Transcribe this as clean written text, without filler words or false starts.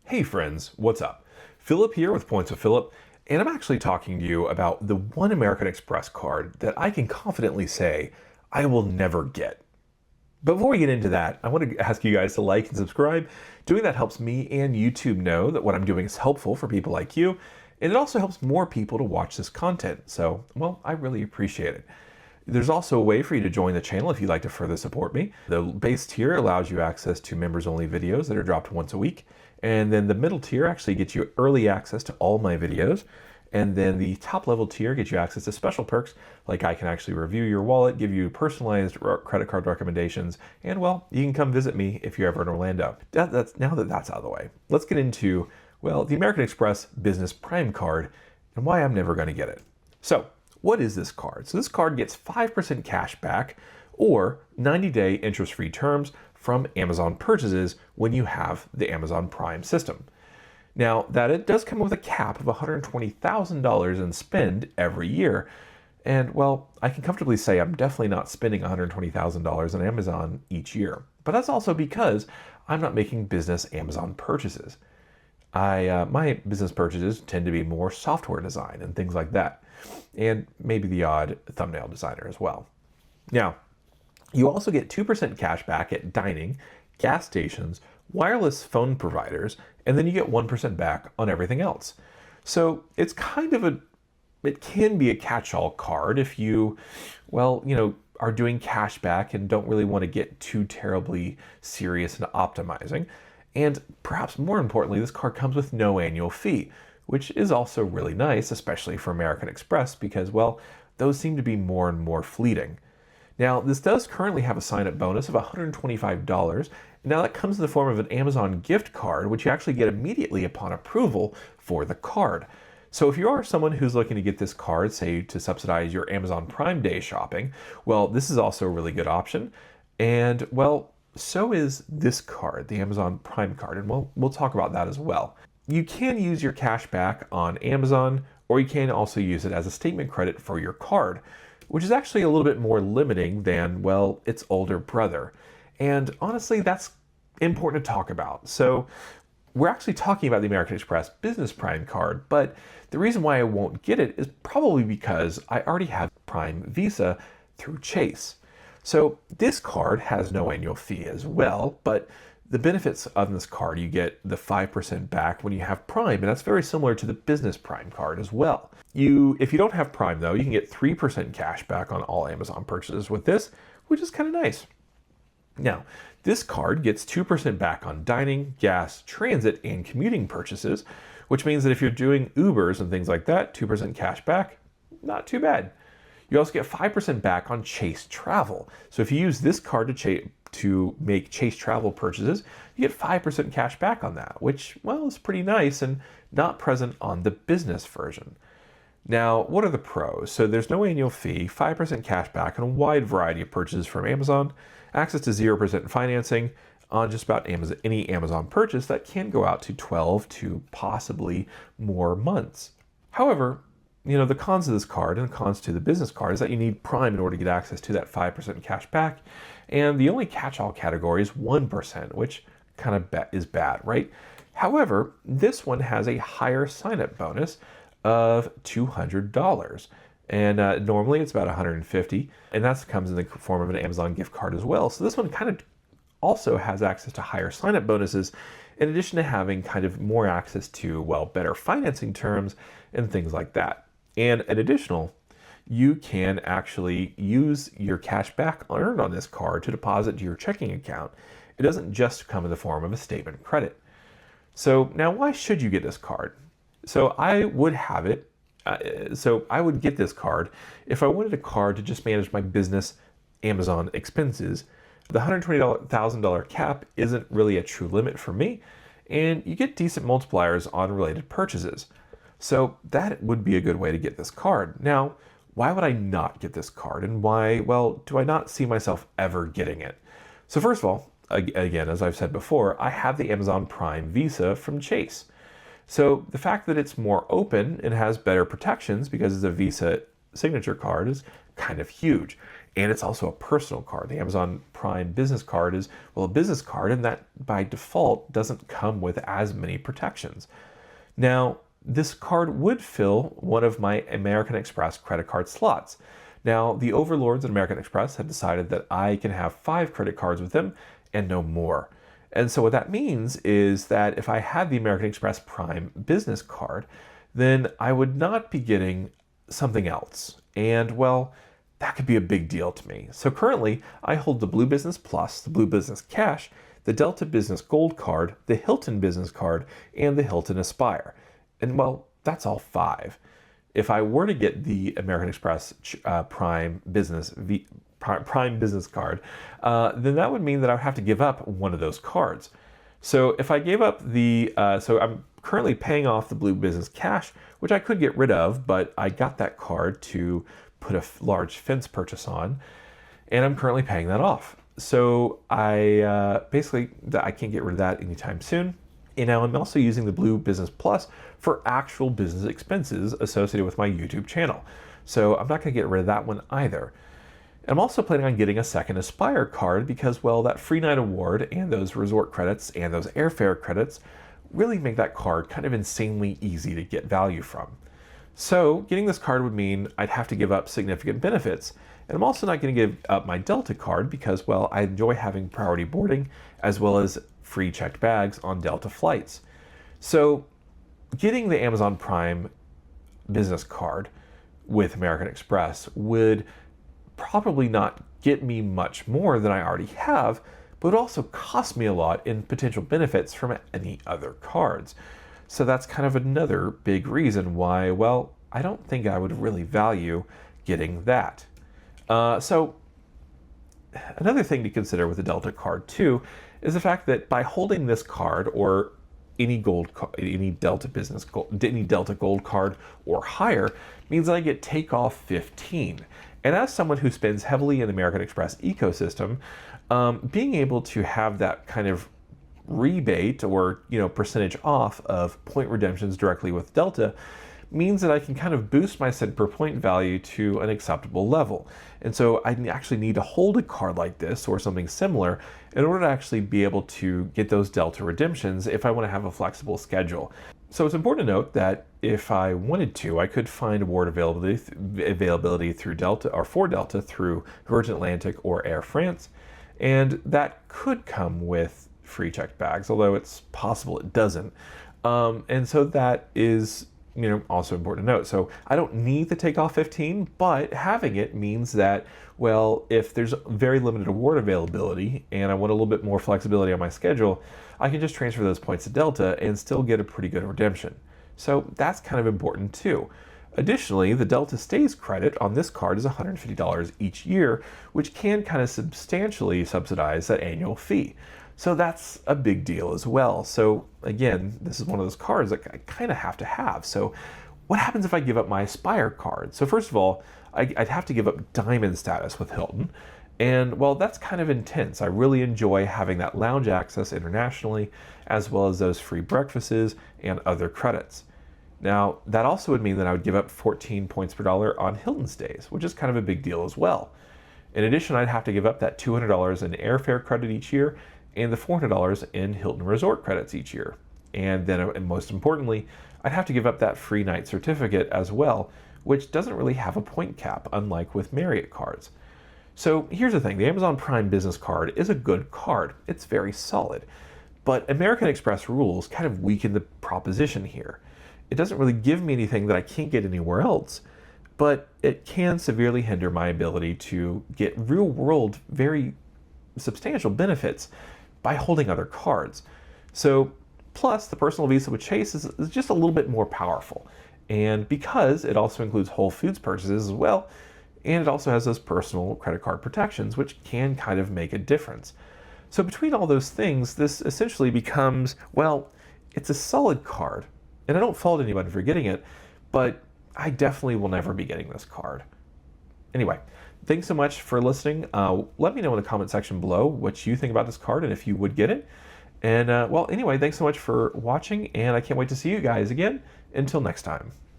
Hey friends, what's up? Phillip here with Points with Phillip, and I'm actually talking to you about the one American Express card that I can confidently say I will never get. But before we get into that, I want to ask you guys to like and subscribe. Doing that helps me and YouTube know that what I'm doing is helpful for people like you, and it also helps more people to watch this content. So, well, I really appreciate it. There's also a way for you to join the channel if you'd like to further support me. The base tier allows you access to members-only videos that are dropped once a week. And then the middle tier actually gets you early access to all my videos. And then the top level tier gets you access to special perks, like I can actually review your wallet, give you personalized credit card recommendations, and well, you can come visit me if you're ever in Orlando. Now that that's out of the way, let's get into, well, the American Express Business Prime Card and why I'm never going to get it. So, what is this card? So this card gets 5% cash back or 90-day interest-free terms from Amazon purchases when you have the Amazon Prime system. Now, that it does come with a cap of $120,000 in spend every year. And well, I can comfortably say I'm definitely not spending $120,000 on Amazon each year. But that's also because I'm not making business Amazon purchases. My business purchases tend to be more software design and things like that, and maybe the odd thumbnail designer as well. Now, you also get 2% cash back at dining, gas stations, wireless phone providers, and then you get 1% back on everything else. So it's kind of it can be a catch-all card if you, well, are doing cash back and don't really want to get too terribly serious in optimizing. And perhaps more importantly, this card comes with no annual fee, which is also really nice, especially for American Express, because, well, those seem to be more and more fleeting. Now, this does currently have a sign-up bonus of $125. Now, that comes in the form of an Amazon gift card, which you actually get immediately upon approval for the card. So if you are someone who's looking to get this card, say, to subsidize your Amazon Prime Day shopping, well, this is also a really good option. And, well, so is this card, the Amazon Prime card, and we'll talk about that as well. You can use your cash back on Amazon, or you can also use it as a statement credit for your card, which is actually a little bit more limiting than, well, its older brother. And honestly, that's important to talk about. So we're actually talking about the American Express Business Prime card, but the reason why I won't get it is probably because I already have Prime Visa through Chase. So this card has no annual fee as well, but the benefits of this card, you get the 5% back when you have Prime, and that's very similar to the Business Prime card as well. If you don't have Prime though, you can get 3% cash back on all Amazon purchases with this, which is kind of nice. Now, this card gets 2% back on dining, gas, transit, and commuting purchases, which means that if you're doing Ubers and things like that, 2% cash back, not too bad. You also get 5% back on Chase Travel. So if you use this card to make Chase Travel purchases, you get 5% cash back on that, which, well, is pretty nice and not present on the business version. Now, what are the pros? So there's no annual fee, 5% cash back on a wide variety of purchases from Amazon, access to 0% financing on just about any Amazon purchase that can go out to 12 to possibly more months. However, the cons of this card and the cons to the business card is that you need Prime in order to get access to that 5% cash back. And the only catch-all category is 1%, which kind of is bad, right? However, this one has a higher sign-up bonus of $200. And normally it's about $150. And that comes in the form of an Amazon gift card as well. So this one kind of also has access to higher sign-up bonuses, in addition to having kind of more access to, well, better financing terms and things like that. And an additional, you can actually use your cash back earned on this card to deposit to your checking account. It doesn't just come in the form of a statement credit. So now why should you get this card? So I would have it. So I would get this card if I wanted a card to just manage my business Amazon expenses. The $120,000 cap isn't really a true limit for me, and you get decent multipliers on related purchases. So that would be a good way to get this card. Now, why would I not get this card, and why, well, do I not see myself ever getting it? So first of all, again, as I've said before, I have the Amazon Prime Visa from Chase. So the fact that it's more open and has better protections because it's a Visa signature card is kind of huge. And it's also a personal card. The Amazon Prime business card is, well, a business card, and that by default doesn't come with as many protections. Now, this card would fill one of my American Express credit card slots. Now, the overlords at American Express have decided that I can have 5 credit cards with them and no more. And so what that means is that if I had the American Express Prime business card, then I would not be getting something else. And well, that could be a big deal to me. So currently, I hold the Blue Business Plus, the Blue Business Cash, the Delta Business Gold Card, the Hilton Business Card, and the Hilton Aspire. And well, that's all 5. If I were to get the American Express Prime Business Card, then that would mean that I would have to give up one of those cards. So if I gave up so I'm currently paying off the Blue Business Cash, which I could get rid of, but I got that card to put a large fence purchase on, and I'm currently paying that off. So I can't get rid of that anytime soon. And now I'm also using the Blue Business Plus for actual business expenses associated with my YouTube channel. So I'm not going to get rid of that one either. And I'm also planning on getting a second Aspire card because, well, that free night award and those resort credits and those airfare credits really make that card kind of insanely easy to get value from. So getting this card would mean I'd have to give up significant benefits. And I'm also not going to give up my Delta card because, well, I enjoy having priority boarding as well as free checked bags on Delta flights. So getting the Amazon Prime business card with American Express would probably not get me much more than I already have, but it also cost me a lot in potential benefits from any other cards. So that's kind of another big reason why, well, I don't think I would really value getting that. So another thing to consider with the Delta card too is the fact that by holding this card or any Delta Gold card or higher means that I get takeoff 15. And as someone who spends heavily in the American Express ecosystem, being able to have that kind of rebate or percentage off of point redemptions directly with Delta means that I can kind of boost my cent per point value to an acceptable level. And so I actually need to hold a card like this or something similar in order to actually be able to get those Delta redemptions if I want to have a flexible schedule. So it's important to note that if I wanted to, I could find award availability through Delta or for Delta through Virgin Atlantic or Air France, and that could come with free checked bags, although it's possible it doesn't. And so that is also important to note. So I don't need the takeoff 15, but having it means that, well, if there's very limited award availability and I want a little bit more flexibility on my schedule, I can just transfer those points to Delta and still get a pretty good redemption. So that's kind of important too. Additionally, the Delta Stays credit on this card is $150 each year, which can kind of substantially subsidize that annual fee. So that's a big deal as well. So again, this is one of those cards that I kind of have to have. So what happens if I give up my Aspire card? So first of all, I'd have to give up Diamond status with Hilton. And well, that's kind of intense. I really enjoy having that lounge access internationally, as well as those free breakfasts and other credits. Now, that also would mean that I would give up 14 points per dollar on Hilton stays, which is kind of a big deal as well. In addition, I'd have to give up that $200 in airfare credit each year and the $400 in Hilton Resort credits each year. And then, and most importantly, I'd have to give up that free night certificate as well, which doesn't really have a point cap, unlike with Marriott cards. So here's the thing, the Amazon Prime business card is a good card. It's very solid. But American Express rules kind of weaken the proposition here. It doesn't really give me anything that I can't get anywhere else, but it can severely hinder my ability to get real-world, very substantial benefits by holding other cards. So, plus the personal Visa with Chase is just a little bit more powerful. And because it also includes Whole Foods purchases as well, and it also has those personal credit card protections, which can kind of make a difference. So between all those things, this essentially becomes, well, it's a solid card. And I don't fault anyone for getting it, but I definitely will never be getting this card. Anyway, thanks so much for listening. Let me know in the comment section below what you think about this card and if you would get it. And well, anyway, thanks so much for watching, and I can't wait to see you guys again. Until next time.